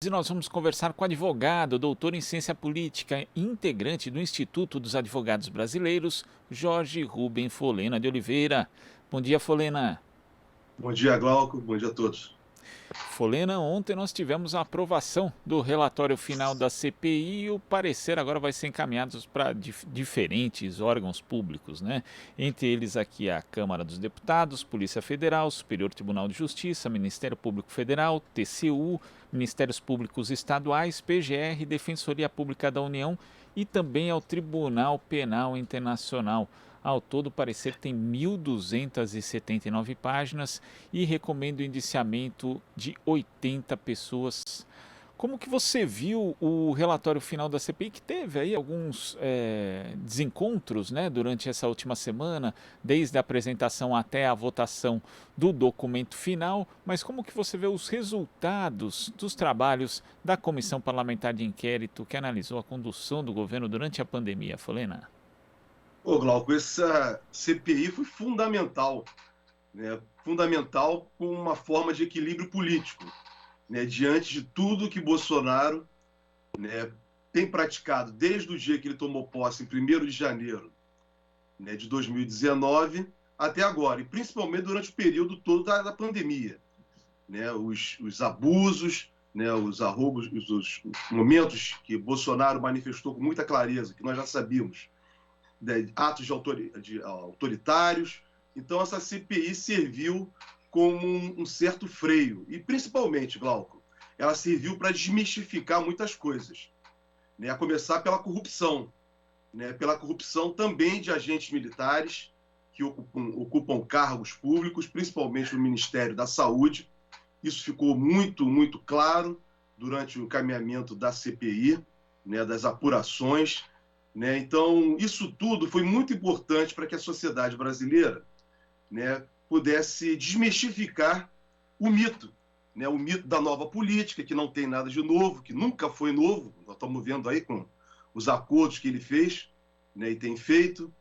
E nós vamos conversar com o advogado, doutor em ciência política e integrante do Instituto dos Advogados Brasileiros, Jorge Rubem Folena de Oliveira. Bom dia, Folena. Bom dia, Glauco. Bom dia a todos. Folena, ontem nós tivemos a aprovação do relatório final da CPI e o parecer agora vai ser encaminhado para diferentes órgãos públicos, né? Entre eles aqui a Câmara dos Deputados, Polícia Federal, Superior Tribunal de Justiça, Ministério Público Federal, TCU, Ministérios Públicos Estaduais, PGR, Defensoria Pública da União e também ao Tribunal Penal Internacional. Ao todo, o parecer tem 1.279 páginas e recomenda o indiciamento de 80 pessoas. Como que você viu o relatório final da CPI, que teve aí alguns desencontros, né, durante essa última semana, desde a apresentação até a votação do documento final, mas como que você vê os resultados dos trabalhos da Comissão Parlamentar de Inquérito que analisou a condução do governo durante a pandemia, Folena? Ô, Glauco, essa CPI foi fundamental, né? Fundamental com uma forma de equilíbrio político, né? Diante de tudo que Bolsonaro, né, tem praticado desde o dia que ele tomou posse, em 1º de janeiro, né, de 2019, até agora, e principalmente durante o período todo da pandemia, né? Os abusos, né, os arroubos, os momentos que Bolsonaro manifestou com muita clareza, que nós já sabíamos, de atos de autoritários. Então, essa CPI serviu como um certo freio. E, principalmente, Glauco, ela serviu para desmistificar muitas coisas, né? A começar pela corrupção, né? Pela corrupção também de agentes militares que ocupam cargos públicos, principalmente no Ministério da Saúde. Isso ficou muito, muito claro durante o encaminhamento da CPI, né? Das apurações, né? Então, isso tudo foi muito importante para que a sociedade brasileira, né, pudesse desmistificar o mito, né, o mito da nova política, que não tem nada de novo, que nunca foi novo. Nós estamos vendo aí com os acordos que ele fez, né, e tem feito,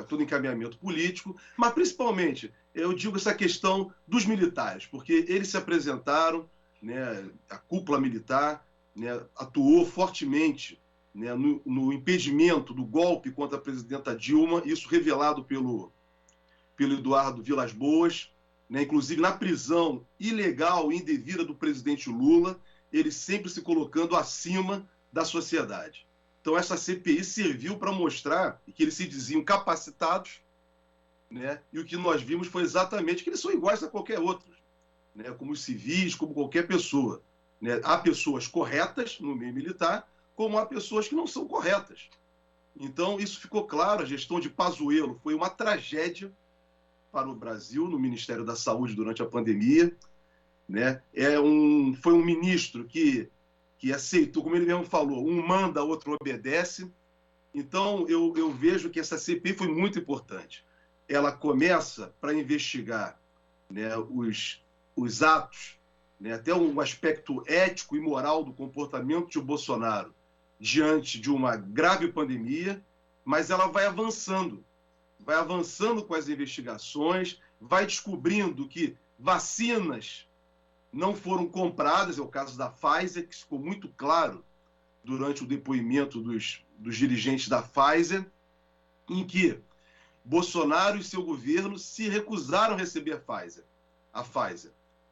todo encaminhamento político, mas principalmente, eu digo essa questão dos militares, porque eles se apresentaram, né, a cúpula militar, né, atuou fortemente, né, no impedimento do golpe contra a presidenta Dilma, isso revelado pelo Eduardo Vilas Boas, né, inclusive na prisão ilegal e indevida do presidente Lula, ele sempre se colocando acima da sociedade. Então, essa CPI serviu para mostrar que eles se diziam capacitados, né, e o que nós vimos foi exatamente que eles são iguais a qualquer outro, né, como os civis, como qualquer pessoa. Né? Há pessoas corretas no meio militar, como há pessoas que não são corretas. Então, isso ficou claro. A gestão de Pazuello foi uma tragédia para o Brasil no Ministério da Saúde durante a pandemia. Né? Foi um ministro que aceitou, como ele mesmo falou, um manda, outro obedece. Então, eu vejo que essa CPI foi muito importante. Ela começa para investigar, né, os atos, né, até um aspecto ético e moral do comportamento de Bolsonaro diante de uma grave pandemia, mas ela vai avançando com as investigações, vai descobrindo que vacinas não foram compradas, é o caso da Pfizer, que ficou muito claro durante o depoimento dos dirigentes da Pfizer, em que Bolsonaro e seu governo se recusaram a receber a Pfizer.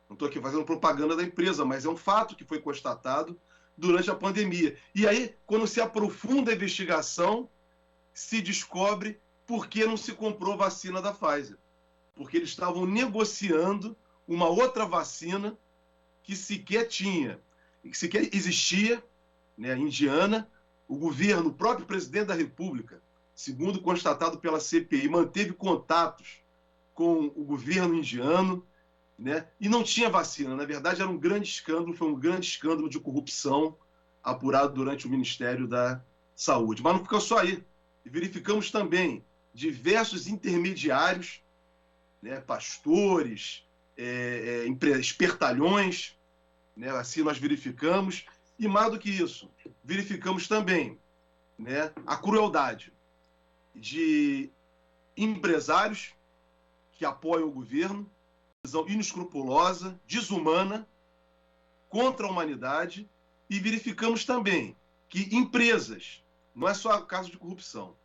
Não estou aqui fazendo propaganda da empresa, mas é um fato que foi constatado durante a pandemia. E aí, quando se aprofunda a investigação, se descobre por que não se comprou vacina da Pfizer. Porque eles estavam negociando uma outra vacina que sequer tinha, que sequer existia, né, indiana. O governo, o próprio presidente da República, segundo constatado pela CPI, manteve contatos com o governo indiano, né, e não tinha vacina. Na verdade, era um grande escândalo, foi um grande escândalo de corrupção apurado durante o Ministério da Saúde. Mas não ficou só aí. Verificamos também diversos intermediários, né, pastores, espertalhões, né, assim nós verificamos. E mais do que isso, verificamos também, né, a crueldade de empresários que apoiam o governo, visão inescrupulosa, desumana, contra a humanidade, E verificamos também que empresas, não é só caso de corrupção,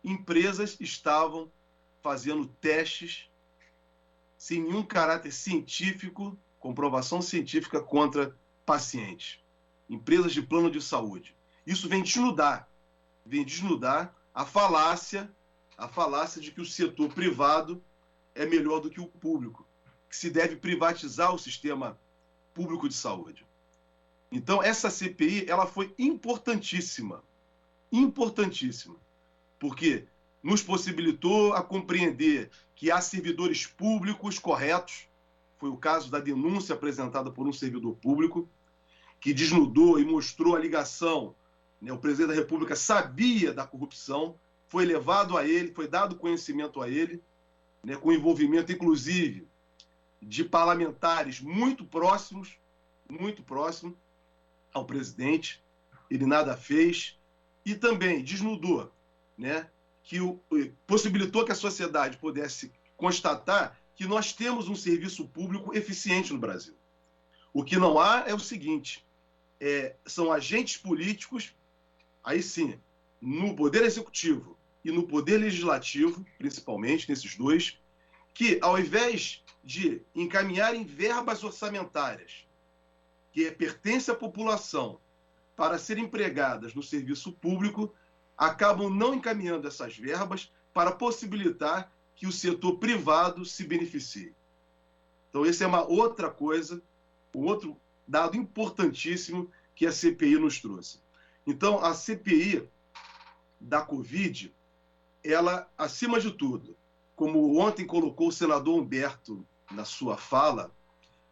empresas estavam fazendo testes sem nenhum caráter científico, comprovação científica contra pacientes. Empresas de plano de saúde. Isso vem desnudar a falácia de que o setor privado é melhor do que o público, que se deve privatizar o sistema público de saúde. Então, essa CPI ela foi importantíssima, porque nos possibilitou a compreender que há servidores públicos corretos, foi o caso da denúncia apresentada por um servidor público, que desnudou e mostrou a ligação, né? O presidente da República sabia da corrupção, foi levado a ele, foi dado conhecimento a ele, né? Com envolvimento, inclusive, de parlamentares muito próximos ao presidente, ele nada fez, e também desnudou, né? Possibilitou que a sociedade pudesse constatar que nós temos um serviço público eficiente no Brasil. O que não há é o seguinte, são agentes políticos, aí sim, no Poder Executivo e no Poder Legislativo, principalmente nesses dois, que ao invés de encaminharem verbas orçamentárias que pertencem à população para serem empregadas no serviço público, acabam não encaminhando essas verbas para possibilitar que o setor privado se beneficie. Então, essa é uma outra coisa, um outro dado importantíssimo que a CPI nos trouxe. Então, a CPI da Covid, ela, acima de tudo, como ontem colocou o senador Humberto na sua fala,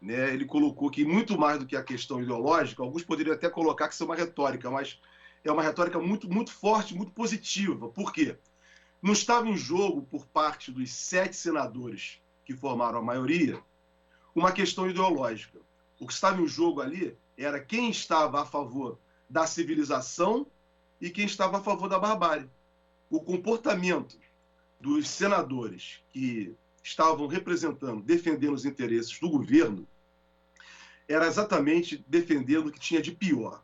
né, ele colocou que muito mais do que a questão ideológica, alguns poderiam até colocar que isso é uma retórica, mas é uma retórica muito, muito forte, muito positiva. Por quê? Não estava em jogo, por parte dos 7 senadores que formaram a maioria, uma questão ideológica. O que estava em jogo ali era quem estava a favor da civilização e quem estava a favor da barbárie. O comportamento dos senadores que estavam representando, defendendo os interesses do governo, era exatamente defendendo o que tinha de pior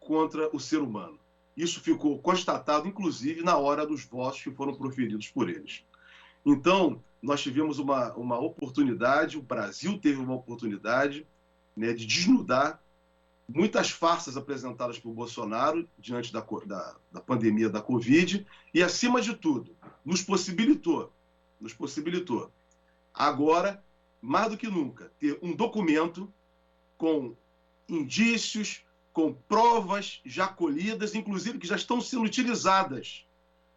contra o ser humano. Isso ficou constatado, inclusive, na hora dos votos que foram proferidos por eles. Então, nós tivemos uma oportunidade, o Brasil teve uma oportunidade, né, de desnudar muitas farsas apresentadas por Bolsonaro diante da pandemia da Covid e, acima de tudo, nos possibilitou, agora, mais do que nunca, ter um documento com indícios, com provas já colhidas, inclusive que já estão sendo utilizadas,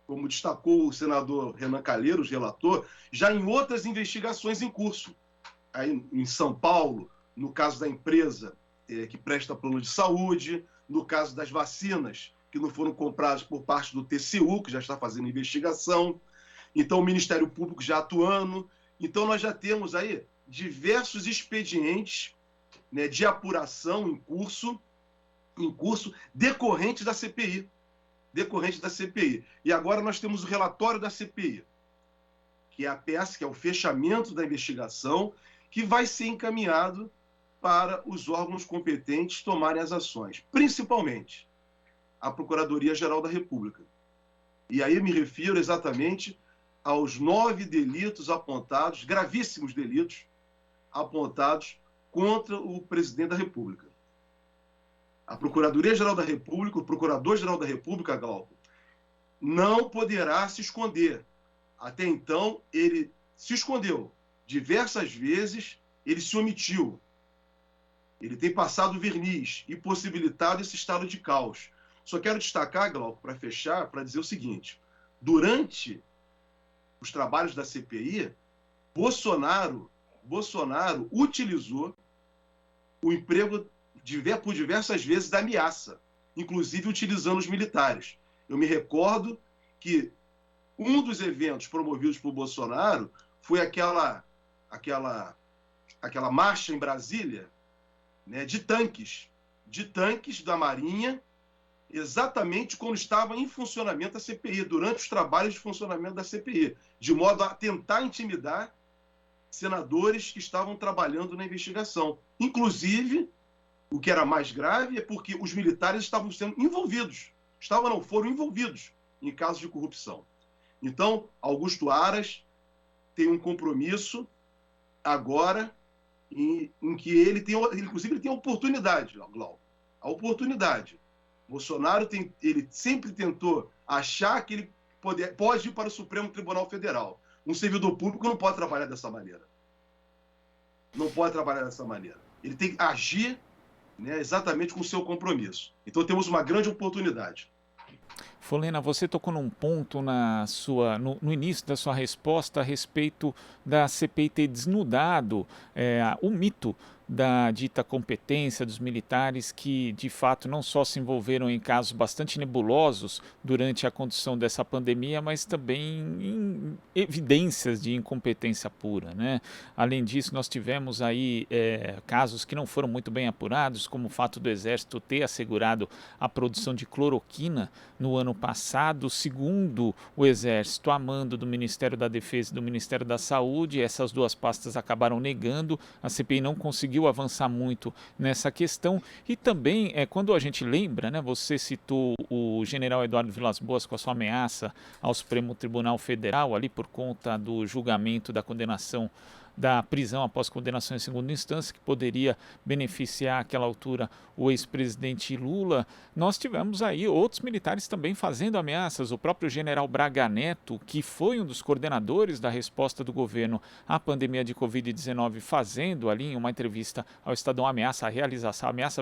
como destacou o senador Renan Calheiros, relator, já em outras investigações em curso. Aí, em São Paulo, no caso da empresa que presta plano de saúde, no caso das vacinas que não foram compradas por parte do TCU, que já está fazendo investigação, então o Ministério Público já atuando. Então nós já temos aí diversos expedientes, né, de apuração em curso decorrente da CPI. E agora nós temos o relatório da CPI, que é a peça, que é o fechamento da investigação, que vai ser encaminhado para os órgãos competentes tomarem as ações, principalmente a Procuradoria-Geral da República. E aí me refiro exatamente aos 9 delitos apontados, gravíssimos delitos, apontados contra o presidente da República. A Procuradoria-Geral da República, o Procurador-Geral da República, Glauco, não poderá se esconder. Até então, ele se escondeu. Diversas vezes, ele se omitiu. Ele tem passado verniz e possibilitado esse estado de caos. Só quero destacar, Glauco, para fechar, para dizer o seguinte. Durante os trabalhos da CPI, Bolsonaro utilizou o emprego por diversas vezes da ameaça, inclusive utilizando os militares. Eu me recordo que um dos eventos promovidos por Bolsonaro foi aquela marcha em Brasília, né, de tanques da Marinha, exatamente quando estava em funcionamento a CPI, durante os trabalhos de funcionamento da CPI, de modo a tentar intimidar senadores que estavam trabalhando na investigação, inclusive O que era mais grave é porque os militares estavam sendo envolvidos, foram envolvidos em casos de corrupção. Então, Augusto Aras tem um compromisso agora em que inclusive, ele tem a oportunidade, Glauco, a oportunidade. Bolsonaro ele sempre tentou achar que ele pode ir para o Supremo Tribunal Federal. Um servidor público não pode trabalhar dessa maneira. Não pode trabalhar dessa maneira. Ele tem que agir, né, exatamente com o seu compromisso. Então temos uma grande oportunidade. Folena, você tocou num ponto no início da sua resposta a respeito da CPI ter desnudado o mito da dita competência dos militares que, de fato, não só se envolveram em casos bastante nebulosos durante a condução dessa pandemia, mas também em evidências de incompetência pura, né? Além disso, nós tivemos aí casos que não foram muito bem apurados, como o fato do Exército ter assegurado a produção de cloroquina no ano passado, segundo o Exército, a mando do Ministério da Defesa e do Ministério da Saúde. Essas duas pastas acabaram negando, a CPI não conseguiu avançar muito nessa questão. E também, quando a gente lembra, né, você citou o general Eduardo Vilas Boas com a sua ameaça ao Supremo Tribunal Federal, ali por conta do julgamento da condenação da prisão após condenação em segunda instância, que poderia beneficiar àquela altura o ex-presidente Lula. Nós tivemos aí outros militares também fazendo ameaças. O próprio general Braga Neto, que foi um dos coordenadores da resposta do governo à pandemia de Covid-19, fazendo ali em uma entrevista ao Estadão ameaça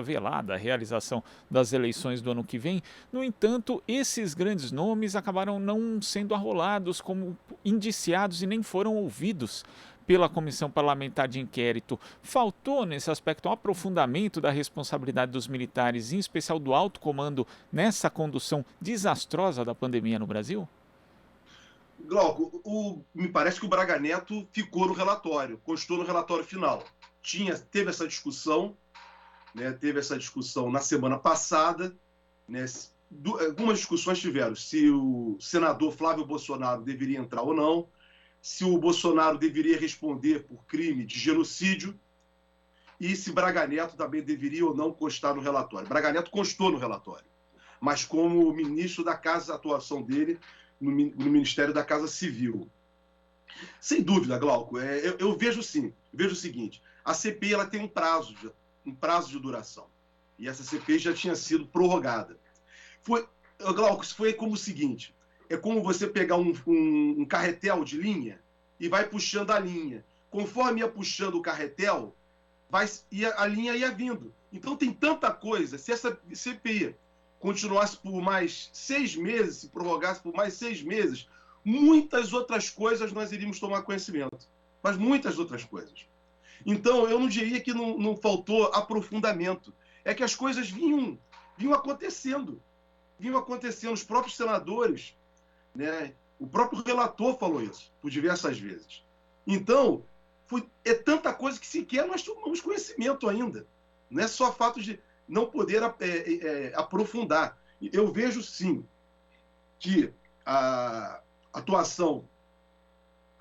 velada, a realização das eleições do ano que vem. No entanto, esses grandes nomes acabaram não sendo arrolados como indiciados e nem foram ouvidos pela Comissão Parlamentar de Inquérito. Faltou, nesse aspecto, um aprofundamento da responsabilidade dos militares, em especial do alto comando, nessa condução desastrosa da pandemia no Brasil? Glauco, me parece que o Braga Neto ficou no relatório, constou no relatório final. Teve essa discussão, né, na semana passada, né, algumas discussões tiveram, se o senador Flávio Bolsonaro deveria entrar ou não, se o Bolsonaro deveria responder por crime de genocídio e se Braga Neto também deveria ou não constar no relatório. Braga Neto constou no relatório, mas como ministro da Casa, a atuação dele no Ministério da Casa Civil. Sem dúvida, Glauco, eu vejo sim, vejo o seguinte, a CPI ela tem um prazo de duração, e essa CPI já tinha sido prorrogada. Glauco, isso foi como o seguinte, é como você pegar um carretel de linha e vai puxando a linha. Conforme ia puxando o carretel, a linha ia vindo. Então tem tanta coisa. Se essa CPI continuasse por mais 6 meses, se prorrogasse por mais 6 meses, muitas outras coisas nós iríamos tomar conhecimento. Mas muitas outras coisas. Então eu não diria que não faltou aprofundamento. É que as coisas vinham acontecendo. Os próprios senadores, né? O próprio relator falou isso por diversas vezes. Então, é tanta coisa que sequer nós tomamos conhecimento ainda. Não é só fato de não poder aprofundar. Eu vejo, sim, que a atuação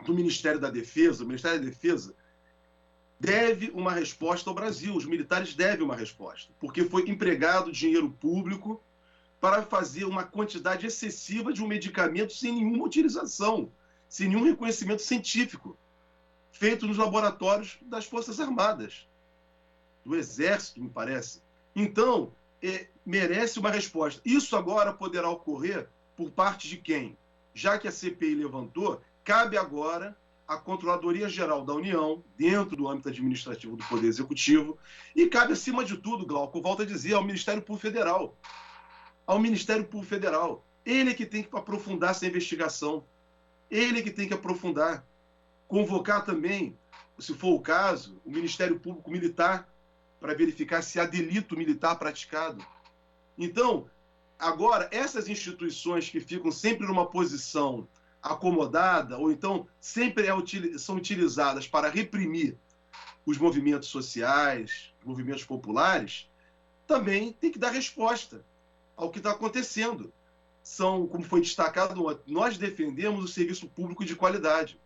do Ministério da Defesa, deve uma resposta ao Brasil. Os militares devem uma resposta, porque foi empregado dinheiro público para fazer uma quantidade excessiva de um medicamento sem nenhuma utilização, sem nenhum reconhecimento científico, feito nos laboratórios das Forças Armadas, do Exército, me parece. Então, merece uma resposta. Isso agora poderá ocorrer por parte de quem? Já que a CPI levantou, cabe agora à Controladoria Geral da União, dentro do âmbito administrativo do Poder Executivo, e cabe, acima de tudo, Glauco, volto a dizer, ao Ministério Público Federal. Ele que tem que aprofundar essa investigação. Ele que tem que aprofundar. Convocar também, se for o caso, o Ministério Público Militar para verificar se há delito militar praticado. Então, agora, essas instituições que ficam sempre numa posição acomodada, ou então sempre são utilizadas para reprimir os movimentos sociais, os movimentos populares, também tem que dar resposta ao que está acontecendo. Como foi destacado, nós defendemos o serviço público de qualidade,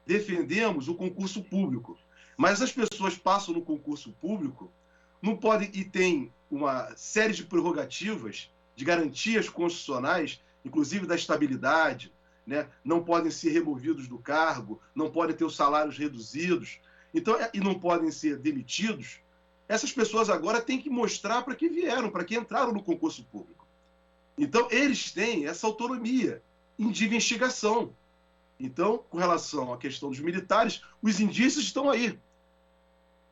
defendemos o concurso público, mas as pessoas passam no concurso público não podem, e tem uma série de prerrogativas, de garantias constitucionais, inclusive da estabilidade, né? Não podem ser removidos do cargo, não podem ter os salários reduzidos, então, e não podem ser demitidos. Essas pessoas agora têm que mostrar para que vieram, para que entraram no concurso público. Então, eles têm essa autonomia de investigação. Então, com relação à questão dos militares, os indícios estão aí.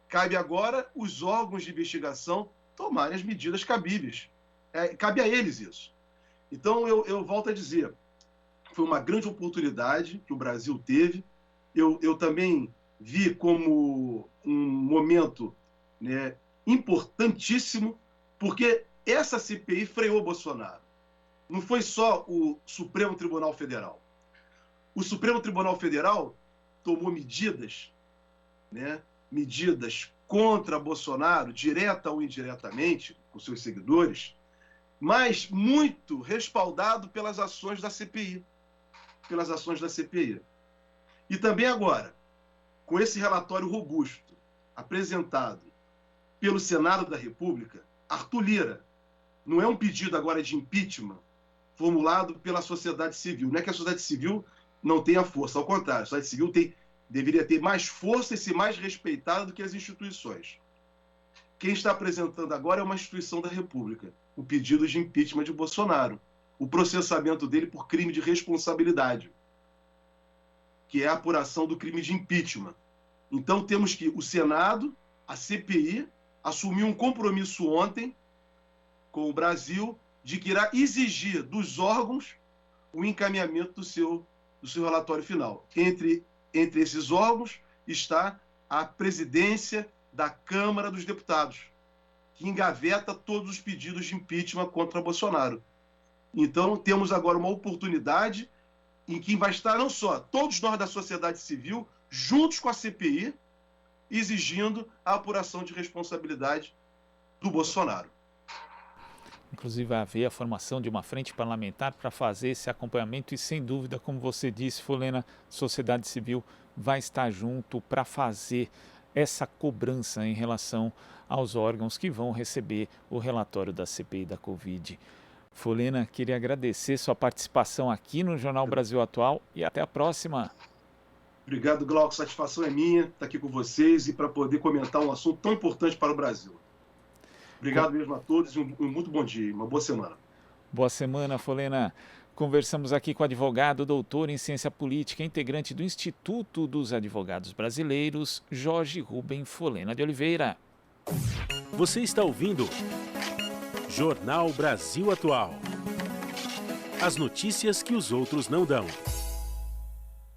Cabe agora os órgãos de investigação tomarem as medidas cabíveis. Cabe a eles isso. Então, eu volto a dizer, foi uma grande oportunidade que o Brasil teve. Eu também vi como um momento, né, importantíssimo, porque essa CPI freou Bolsonaro. Não foi só o Supremo Tribunal Federal. O Supremo Tribunal Federal tomou medidas, né, medidas contra Bolsonaro, direta ou indiretamente, com seus seguidores, mas muito respaldado pelas ações da CPI. Pelas ações da CPI. E também agora, com esse relatório robusto apresentado pelo Senado da República, Arthur Lira, não é um pedido agora de impeachment formulado pela sociedade civil. Não é que a sociedade civil não tenha força, ao contrário, a sociedade civil deveria ter mais força e ser mais respeitada do que as instituições. Quem está apresentando agora é uma instituição da República, o pedido de impeachment de Bolsonaro, o processamento dele por crime de responsabilidade, que é a apuração do crime de impeachment. Então temos que o Senado, a CPI, assumiu um compromisso ontem com o Brasil de que irá exigir dos órgãos o encaminhamento do seu relatório final. Entre esses órgãos está a presidência da Câmara dos Deputados, que engaveta todos os pedidos de impeachment contra Bolsonaro. Então, temos agora uma oportunidade em que vai estar não só todos nós da sociedade civil, juntos com a CPI, exigindo a apuração de responsabilidade do Bolsonaro. Inclusive, vai haver a formação de uma frente parlamentar para fazer esse acompanhamento e, sem dúvida, como você disse, Folena, a sociedade civil vai estar junto para fazer essa cobrança em relação aos órgãos que vão receber o relatório da CPI da Covid. Folena, queria agradecer sua participação aqui no Jornal Brasil Atual e até a próxima. Obrigado, Glauco. Satisfação é minha estar aqui com vocês e para poder comentar um assunto tão importante para o Brasil. Obrigado mesmo a todos e um muito bom dia, uma boa semana. Boa semana, Folena. Conversamos aqui com o advogado, doutor em ciência política, integrante do Instituto dos Advogados Brasileiros, Jorge Rubem Folena de Oliveira. Você está ouvindo Jornal Brasil Atual. As notícias que os outros não dão.